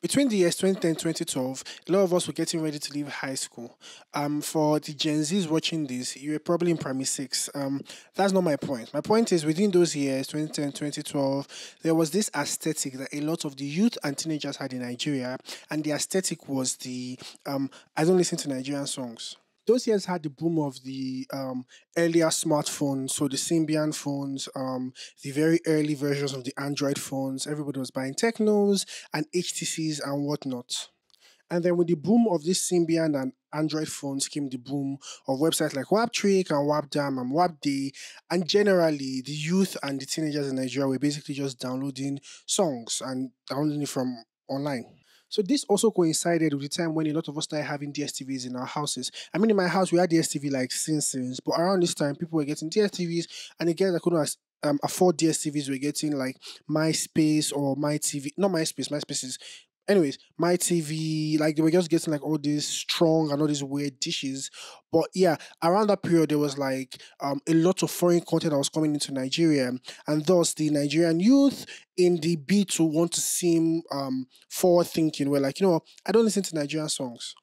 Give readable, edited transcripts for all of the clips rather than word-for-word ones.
Between the years 2010 and 2012, a lot of us were getting ready to leave high school. For the Gen Zs watching this, you were probably in primary six. That's not my point. My point is within those years, 2010, 2012, there was this aesthetic that a lot of the youth and teenagers had in Nigeria, and the aesthetic was I don't listen to Nigerian songs. Those years had the boom of the earlier smartphones, so the Symbian phones, the very early versions of the Android phones. Everybody was buying Technos and HTCs and whatnot. And then with the boom of this Symbian and Android phones came the boom of websites like WapTrick and WapDam and WapDay. And generally, the youth and the teenagers in Nigeria were basically just downloading songs and downloading it from online. So this also coincided with the time when a lot of us started having DSTVs in our houses. I mean, in my house, we had DSTV like since, but around this time, people were getting DSTVs, and the guys that couldn't afford DSTVs were getting like MySpace or MyTV, not MySpace, MySpace is anyways, my TV, like they were just getting like all these strong and all these weird dishes. But yeah, around that period, there was like a lot of foreign content that was coming into Nigeria. And thus, the Nigerian youth, in the bid to want to seem forward thinking, were like, I don't listen to Nigerian songs.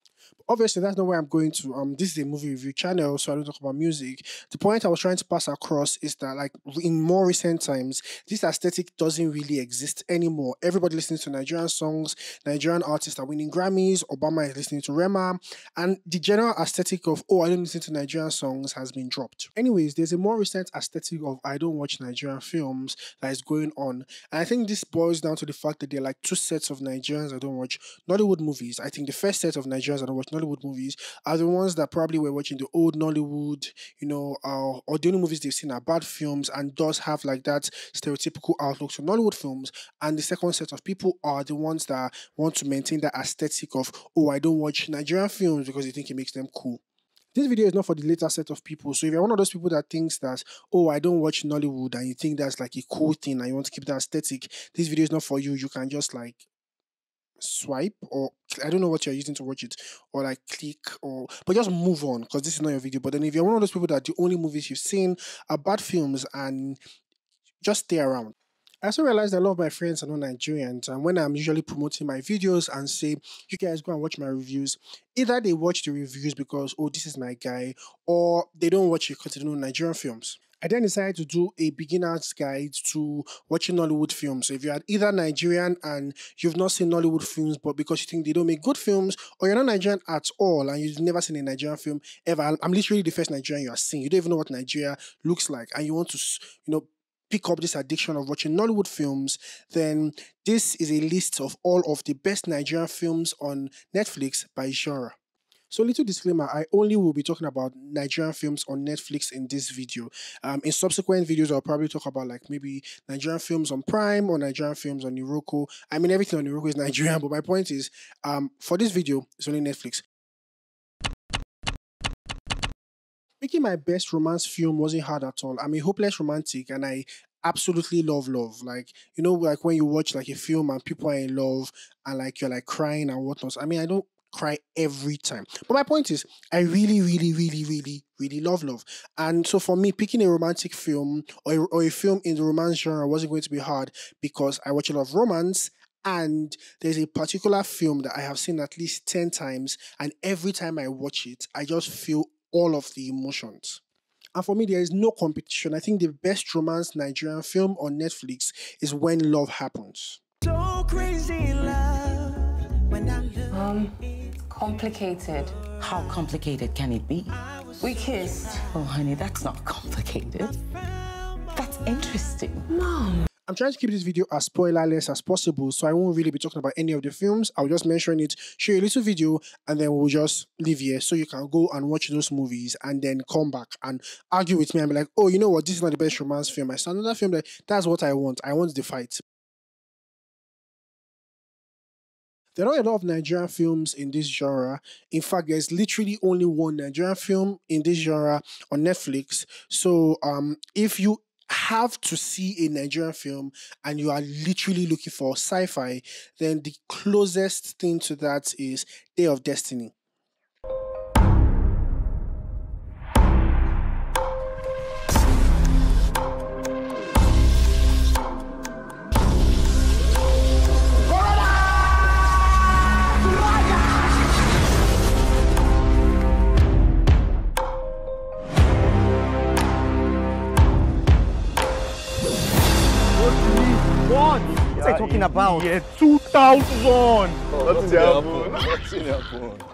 Obviously, that's not where I'm going to. This is a movie review channel, so I don't talk about music. The point I was trying to pass across is that, like, in more recent times, this aesthetic doesn't really exist anymore. Everybody listens to Nigerian songs, Nigerian artists are winning Grammys, Obama is listening to Rema, and the general aesthetic of, I don't listen to Nigerian songs has been dropped. Anyways, there's a more recent aesthetic of I don't watch Nigerian films that is going on. And I think this boils down to the fact that there are like two sets of Nigerians that don't watch Nollywood movies. I think the first set of Nigerians that don't watch Nollywood movies are the ones that probably were watching the old Nollywood, or the only movies they've seen are bad films and does have like that stereotypical outlook to Nollywood films. And the second set of people are the ones that want to maintain that aesthetic of, I don't watch Nigerian films because they think it makes them cool. This video is not for the later set of people. So if you're one of those people that thinks that, I don't watch Nollywood and you think that's like a cool thing and you want to keep that aesthetic, this video is not for you. You can just like swipe, or I don't know what you're using to watch it, or like click, but just move on because this is not your video. But then if you're one of those people that the only movies you've seen are bad films, and just stay around. I also realized that a lot of my friends are not Nigerians, and when I'm usually promoting my videos and say, you guys go and watch my reviews, either they watch the reviews because, this is my guy, or they don't watch it because they don't know Nigerian films. I then decided to do a beginner's guide to watching Nollywood films. So if you're either Nigerian and you've not seen Nollywood films, but because you think they don't make good films, or you're not Nigerian at all and you've never seen a Nigerian film ever, I'm literally the first Nigerian you are seeing. You don't even know what Nigeria looks like, and you want to, pick up this addiction of watching Nollywood films, then this is a list of all of the best Nigerian films on Netflix by genre. So, little disclaimer, I only will be talking about Nigerian films on Netflix in this video. In subsequent videos, I'll probably talk about like maybe Nigerian films on Prime or Nigerian films on Iroko. I mean, everything on Iroko is Nigerian, but my point is, for this video, it's only Netflix. Making my best romance film wasn't hard at all. I'm a hopeless romantic and I absolutely love love. Like, like when you watch like a film and people are in love and like you're like crying and whatnot. I mean, I don't cry every time. But my point is, I really, really, really, really, really love love. And so for me, picking a romantic film or a film in the romance genre wasn't going to be hard because I watch a lot of romance. And there's a particular film that I have seen at least 10 times. And every time I watch it, I just feel all of the emotions. And for me, there is no competition. I think the best romance Nigerian film on Netflix is When Love Happens. So crazy in love when I complicated. How complicated can it be? We kissed. Oh, honey, that's not complicated. That's interesting. Mom. I'm trying to keep this video as spoilerless as possible, so I won't really be talking about any of the films. I'll just mention it, show you a little video, and then we'll just leave here so you can go and watch those movies and then come back and argue with me and be like, you know what, this is not the best romance film. I saw another film that's what I want. I want the fight. There are a lot of Nigerian films in this genre. In fact, there's literally only one Nigerian film in this genre on Netflix. So if you have to see a Nigerian film and you are literally looking for sci-fi, then the closest thing to that is Day of Destiny. now. Yeah, 2000. Nothing happened. Nothing happened.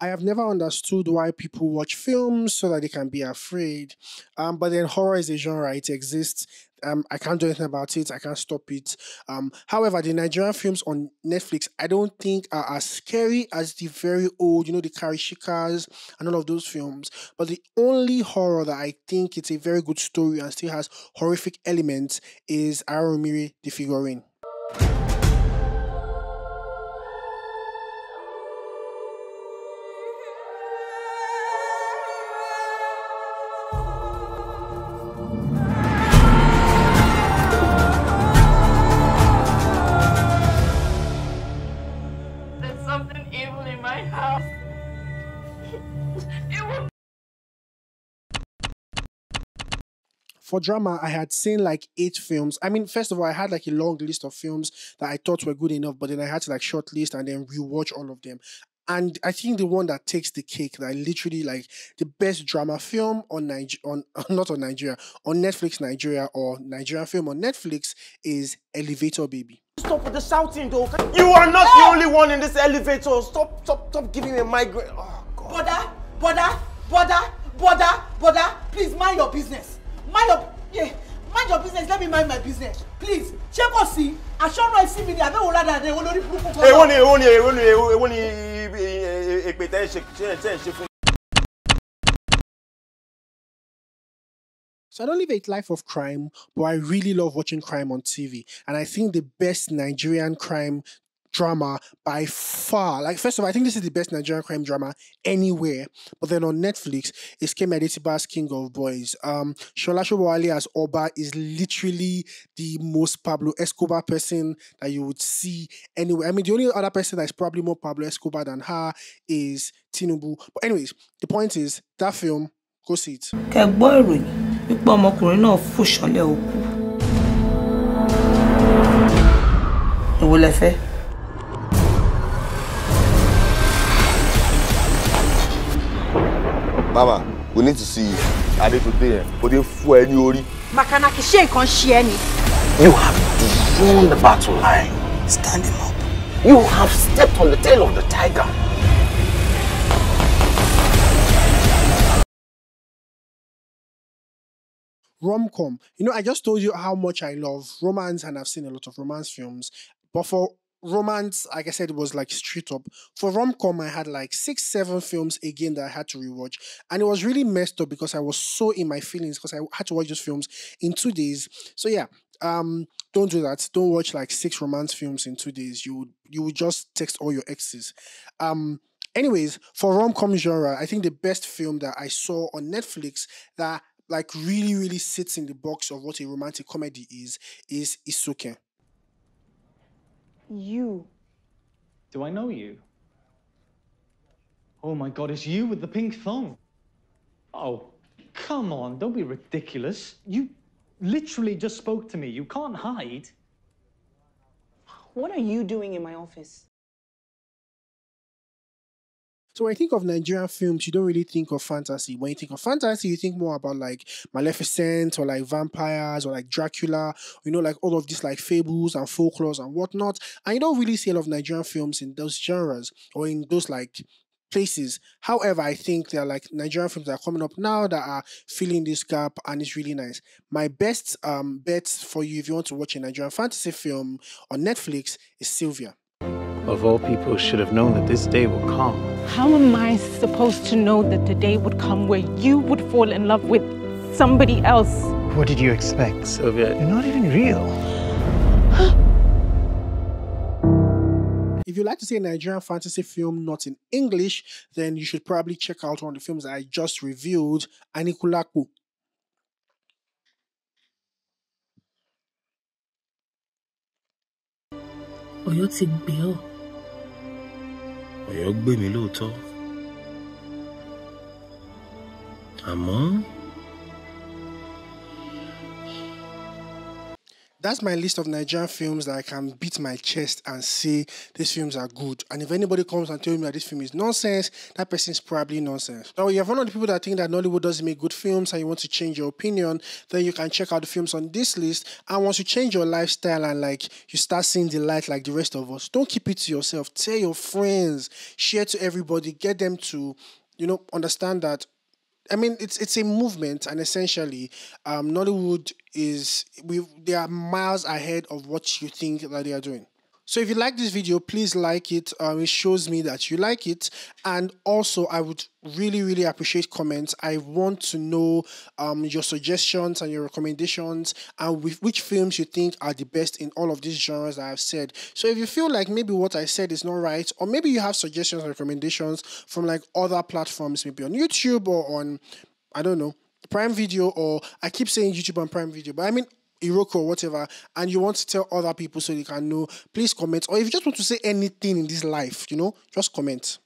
I have never understood why people watch films so that they can be afraid. But then horror is a genre, it exists. I can't do anything about it, I can't stop it. However, the Nigerian films on Netflix, I don't think are as scary as the very old, the Karishikas and all of those films. But the only horror that I think it's a very good story and still has horrific elements is Aromiri the Figurine. Something evil in my house. For drama, I had seen like 8 films. I mean, first of all, I had like a long list of films that I thought were good enough, but then I had to like shortlist and then rewatch all of them. And I think the one that takes the cake, that I literally like the best drama film on not on Nigeria, on Netflix Nigeria, or Nigerian film on Netflix, is Elevator Baby. Stop with the shouting, though. You are not the only one in this elevator. Stop giving me a migraine. Oh, God. Brother, please mind your business. Mind your business. Let me mind my business. Please. Check or see. I shall not see me there. I don't want that. So I don't live a life of crime, but I really love watching crime on TV. And I think the best Nigerian crime drama by far, like, first of all, I think this is the best Nigerian crime drama anywhere. But then on Netflix, it's Kemi Adetiba's King of Boys. Shola Shobowale as Oba is literally the most Pablo Escobar person that you would see anywhere. I mean, the only other person that is probably more Pablo Escobar than her is Tinubu. But anyways, the point is, that film, go see it. Mama, we need to see you. I need to be for the full any ori. Makanaki she kan share ni. You have drawn the battle line. Stand him up. You have stepped on the tail of the tiger. Rom-com. I just told you how much I love romance, and I've seen a lot of romance films. But for romance, like I said, it was like straight up. For rom-com, I had like 6-7 films again that I had to rewatch. And it was really messed up because I was so in my feelings because I had to watch those films in 2 days. So yeah, don't do that. Don't watch like 6 romance films in 2 days. You would just text all your exes. Anyways, for rom-com genre, I think the best film that I saw on Netflix that like really, really sits in the box of what a romantic comedy is Isuke. You. Do I know you? Oh my God, it's you with the pink thong. Oh, come on, don't be ridiculous. You literally just spoke to me. You can't hide. What are you doing in my office? So when you think of Nigerian films, you don't really think of fantasy. When you think of fantasy, you think more about like Maleficent or like vampires or like Dracula, like all of these like fables and folklores and whatnot. And you don't really see a lot of Nigerian films in those genres or in those like places. However, I think there are like Nigerian films that are coming up now that are filling this gap, and it's really nice. My best bets for you if you want to watch a Nigerian fantasy film on Netflix is Sylvia. Of all people, should have known that this day would come. How am I supposed to know that the day would come where you would fall in love with somebody else? What did you expect, Sylvia? You're not even real. If you like to see a Nigerian fantasy film not in English, then you should probably check out one of the films that I just reviewed, Anikulapo. Ọ̀yọ́ ti gbé ọ. Ọ̀yọ́ gbé mi lóòótọ́. Àmọ́. That's my list of Nigerian films that I can beat my chest and say these films are good. And if anybody comes and tells me that this film is nonsense, that person is probably nonsense. Now, you have one of the people that think that Nollywood doesn't make good films and you want to change your opinion, then you can check out the films on this list. And once you change your lifestyle and like you start seeing the light like the rest of us, don't keep it to yourself. Tell your friends, share to everybody, get them to, understand that. I mean, it's a movement, and essentially, Nollywood they are miles ahead of what you think that they are doing. So if you like this video, please like it. It shows me that you like it. And also, I would really, really appreciate comments. I want to know your suggestions and your recommendations and which films you think are the best in all of these genres that I've said. So if you feel like maybe what I said is not right, or maybe you have suggestions or recommendations from like other platforms, maybe on YouTube or on, I don't know, Prime Video, or I keep saying YouTube and Prime Video, but I mean Iroko or whatever, and you want to tell other people so they can know, please comment. Or if you just want to say anything in this life, just comment.